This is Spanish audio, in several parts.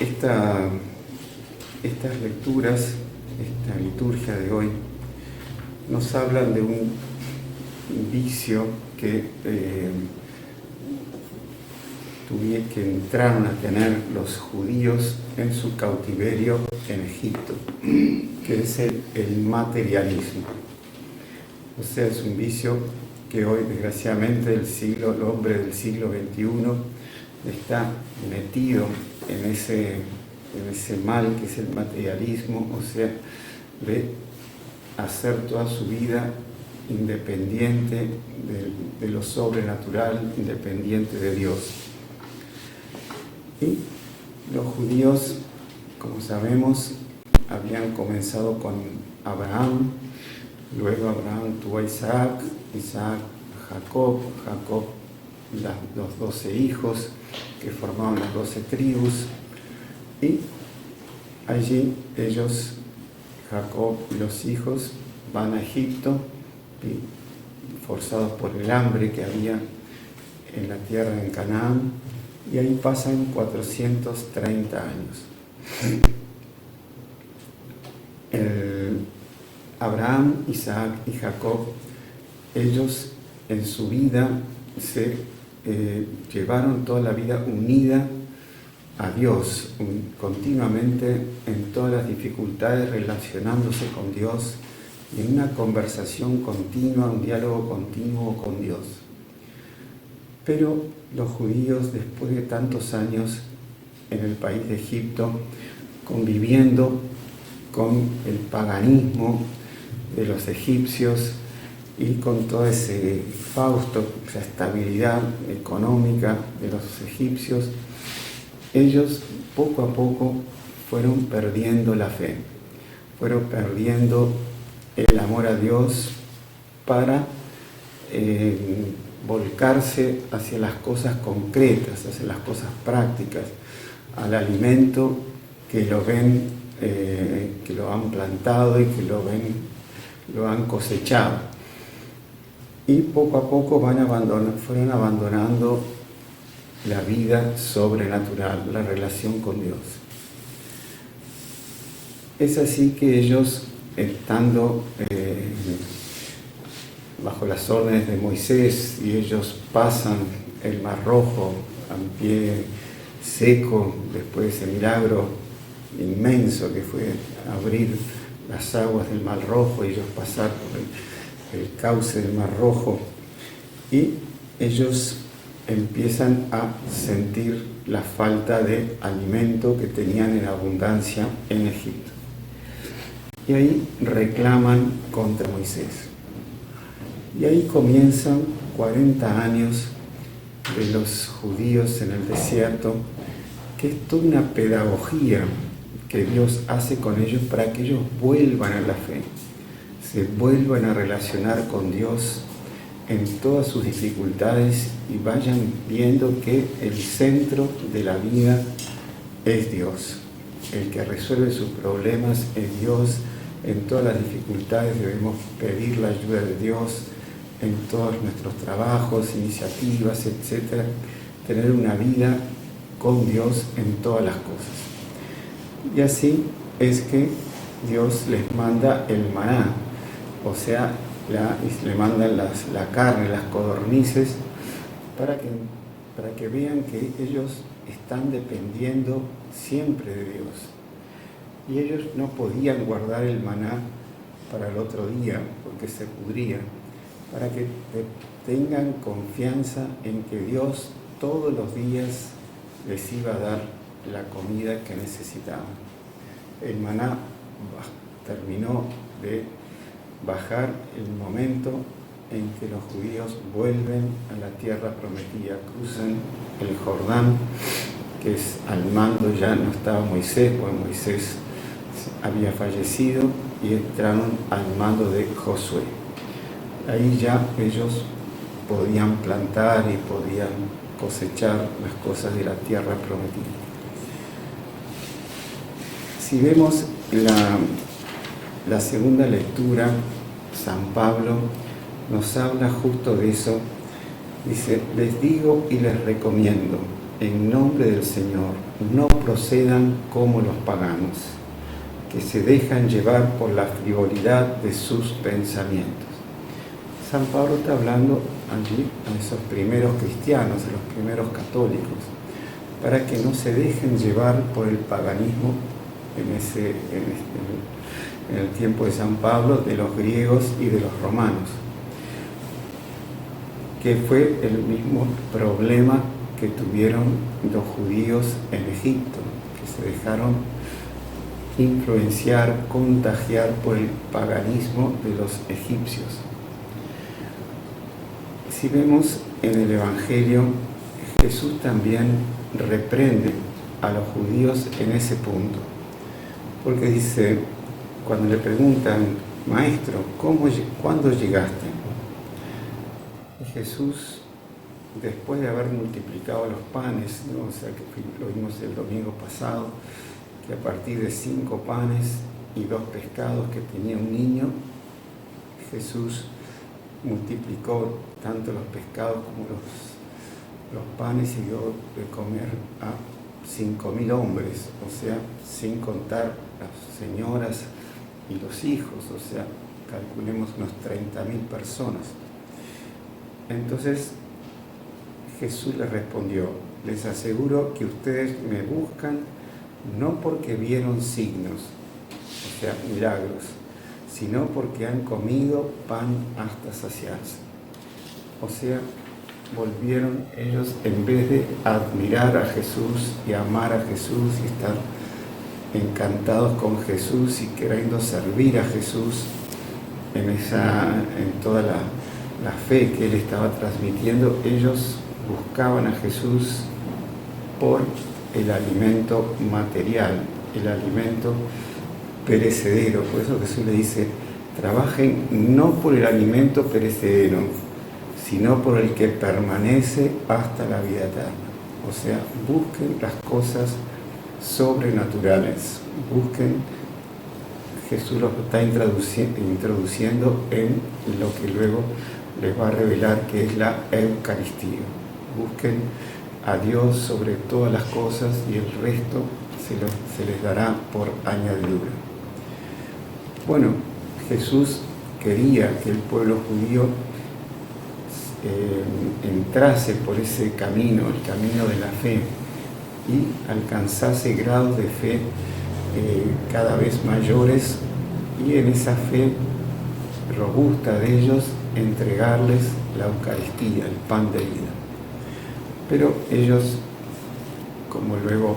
Esta, estas lecturas, esta liturgia de hoy, nos hablan de un vicio que entraron a tener los judíos en su cautiverio en Egipto, que es el materialismo. O sea, es un vicio que hoy, desgraciadamente, el hombre del siglo XXI está metido en ese mal que es el materialismo, o sea, de hacer toda su vida independiente de lo sobrenatural, independiente de Dios. Y los judíos, como sabemos, habían comenzado con Abraham, luego Abraham tuvo a Isaac, Isaac a Jacob, Jacob los 12 hijos que formaban las 12 tribus, y allí ellos, Jacob y los hijos, van a Egipto, forzados por el hambre que había en la tierra en Canaán, y ahí pasan 430 años. Abraham, Isaac y Jacob, ellos en su vida se llevaron toda la vida unida a Dios, continuamente en todas las dificultades relacionándose con Dios, y en una conversación continua, un diálogo continuo con Dios. Pero los judíos, después de tantos años en el país de Egipto, conviviendo con el paganismo de los egipcios y con todo ese fausto, esa estabilidad económica de los egipcios, ellos poco a poco fueron perdiendo la fe, fueron perdiendo el amor a Dios para volcarse hacia las cosas concretas, hacia las cosas prácticas, al alimento que lo ven, que lo han plantado y que lo han cosechado. Y poco a poco fueron abandonando la vida sobrenatural, la relación con Dios. Es así que ellos, estando bajo las órdenes de Moisés, y ellos pasan el Mar Rojo a pie seco, después de ese milagro inmenso que fue abrir las aguas del Mar Rojo y ellos pasar por el cauce del Mar Rojo, y ellos empiezan a sentir la falta de alimento que tenían en abundancia en Egipto. Y ahí reclaman contra Moisés. Y ahí comienzan 40 años de los judíos en el desierto, que es toda una pedagogía que Dios hace con ellos para que ellos vuelvan a la fe, se vuelvan a relacionar con Dios en todas sus dificultades y vayan viendo que el centro de la vida es Dios. El que resuelve sus problemas es Dios. En todas las dificultades debemos pedir la ayuda de Dios, en todos nuestros trabajos, iniciativas, etc. Tener una vida con Dios en todas las cosas. Y así es que Dios les manda el maná, o sea, le mandan la carne, las codornices, para que vean que ellos están dependiendo siempre de Dios. Y ellos no podían guardar el maná para el otro día porque se pudría, para que tengan confianza en que Dios todos los días les iba a dar la comida que necesitaban. El maná terminó de bajar el momento en que los judíos vuelven a la tierra prometida, cruzan el Jordán, que es al mando, ya no estaba Moisés, porque Moisés había fallecido, y entraron al mando de Josué. Ahí ya ellos podían plantar y podían cosechar las cosas de la tierra prometida. Si vemos la segunda lectura, San Pablo nos habla justo de eso. Dice: les digo y les recomiendo, en nombre del Señor, no procedan como los paganos, que se dejan llevar por la frivolidad de sus pensamientos. San Pablo está hablando allí a esos primeros cristianos, a los primeros católicos, para que no se dejen llevar por el paganismo en el tiempo de San Pablo, de los griegos y de los romanos, que fue el mismo problema que tuvieron los judíos en Egipto, que se dejaron influenciar, contagiar por el paganismo de los egipcios. Si vemos en el Evangelio, Jesús también reprende a los judíos en ese punto, porque dice, cuando le preguntan, Maestro, ¿cuándo llegaste? Y Jesús, después de haber multiplicado los panes, ¿no? O sea, que lo vimos el domingo pasado, que a partir de 5 panes y 2 pescados que tenía un niño, Jesús multiplicó tanto los pescados como los panes y dio de comer a 5.000 hombres, o sea, sin contar las señoras y los hijos, o sea, calculemos unos 30.000 personas. Entonces Jesús les respondió, les aseguro que ustedes me buscan no porque vieron signos, o sea, milagros, sino porque han comido pan hasta saciarse. O sea, volvieron ellos, en vez de admirar a Jesús y amar a Jesús y estar encantados con Jesús y queriendo servir a Jesús en toda la fe que Él estaba transmitiendo, ellos buscaban a Jesús por el alimento material, el alimento perecedero. Por eso Jesús le dice, trabajen no por el alimento perecedero, sino por el que permanece hasta la vida eterna. O sea, busquen las cosas sobrenaturales, busquen, Jesús los está introduciendo en lo que luego les va a revelar que es la Eucaristía. Busquen a Dios sobre todas las cosas y el resto se les dará por añadidura. Bueno, Jesús quería que el pueblo judío entrase por ese camino, el camino de la fe, y alcanzase grados de fe cada vez mayores, y en esa fe robusta de ellos entregarles la Eucaristía, el pan de vida. Pero ellos, como luego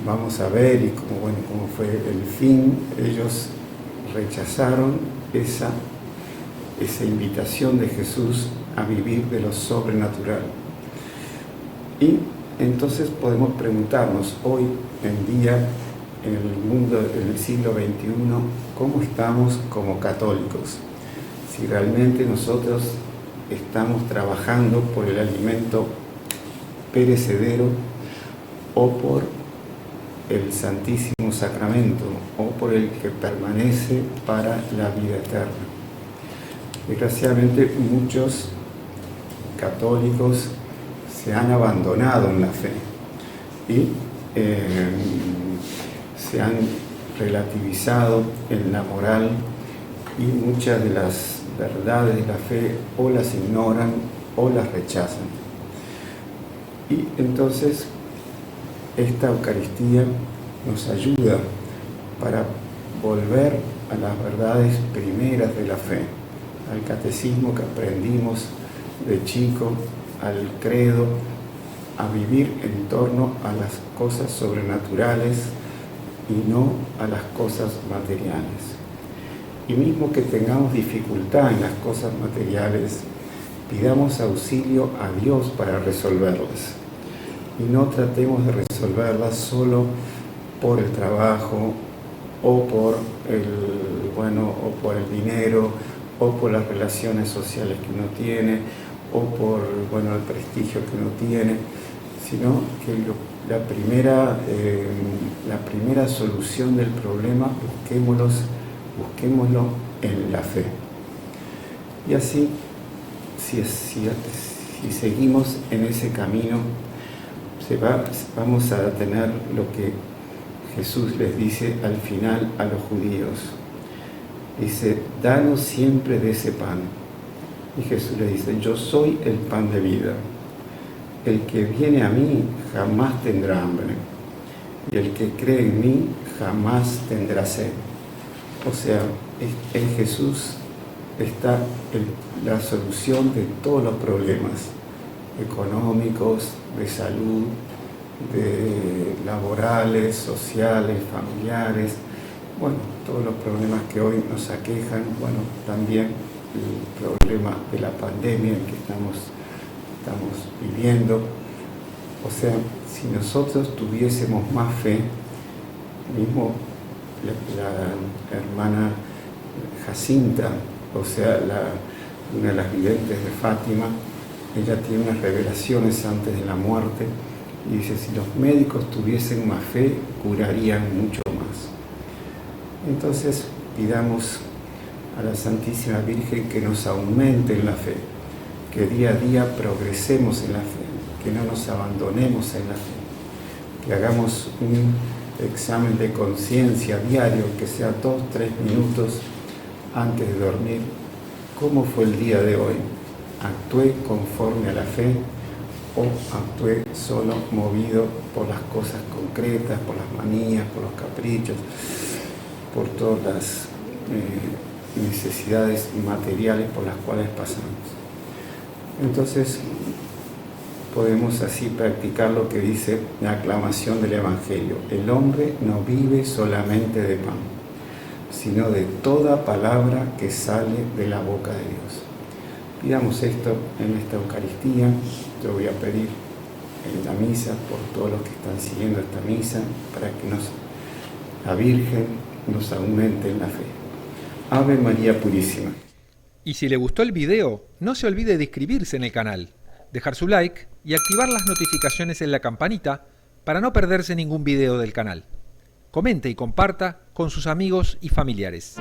vamos a ver, y como fue el fin, ellos rechazaron esa invitación de Jesús a vivir de lo sobrenatural. Y entonces podemos preguntarnos hoy en día, en el mundo, en el siglo XXI, ¿cómo estamos como católicos? Si realmente nosotros estamos trabajando por el alimento perecedero o por el Santísimo Sacramento o por el que permanece para la vida eterna. Desgraciadamente muchos católicos se han abandonado en la fe y se han relativizado en la moral, y muchas de las verdades de la fe o las ignoran o las rechazan. Y entonces esta Eucaristía nos ayuda para volver a las verdades primeras de la fe, al catecismo que aprendimos de chico, al credo, a vivir en torno a las cosas sobrenaturales y no a las cosas materiales. Y mismo que tengamos dificultad en las cosas materiales, pidamos auxilio a Dios para resolverlas. Y no tratemos de resolverlas solo por el trabajo, o por el dinero, o por las relaciones sociales que uno tiene, o por el prestigio que uno tiene, sino que la primera solución del problema busquémoslo en la fe. Y así, si si seguimos en ese camino, vamos a tener lo que Jesús les dice al final a los judíos. Dice, danos siempre de ese pan. Y Jesús les dice, yo soy el pan de vida. El que viene a mí jamás tendrá hambre. Y el que cree en mí jamás tendrá sed. O sea, en Jesús está la solución de todos los problemas económicos, de salud, de laborales, sociales, familiares, bueno, todos los problemas que hoy nos aquejan, bueno, también el problema de la pandemia en que estamos viviendo. O sea, si nosotros tuviésemos más fe, mismo la hermana Jacinta, o sea, una de las videntes de Fátima, ella tiene unas revelaciones antes de la muerte y dice, si los médicos tuviesen más fe, curarían mucho más. Entonces, pidamos a la Santísima Virgen que nos aumente en la fe, que día a día progresemos en la fe, que no nos abandonemos en la fe, que hagamos un examen de conciencia diario, que sea 2-3 minutos antes de dormir. ¿Cómo fue el día de hoy? ¿Actué conforme a la fe o actué solo movido por las cosas concretas, por las manías, por los caprichos, por todas las necesidades materiales por las cuales pasamos? Entonces, podemos así practicar lo que dice la aclamación del Evangelio. El hombre no vive solamente de pan, sino de toda palabra que sale de la boca de Dios. Pidamos esto en esta Eucaristía. Yo voy a pedir en la misa por todos los que están siguiendo esta misa, para que la Virgen nos aumente en la fe. Ave María Purísima. Y si le gustó el video, no se olvide de inscribirse en el canal, dejar su like y activar las notificaciones en la campanita para no perderse ningún video del canal. Comente y comparta con sus amigos y familiares.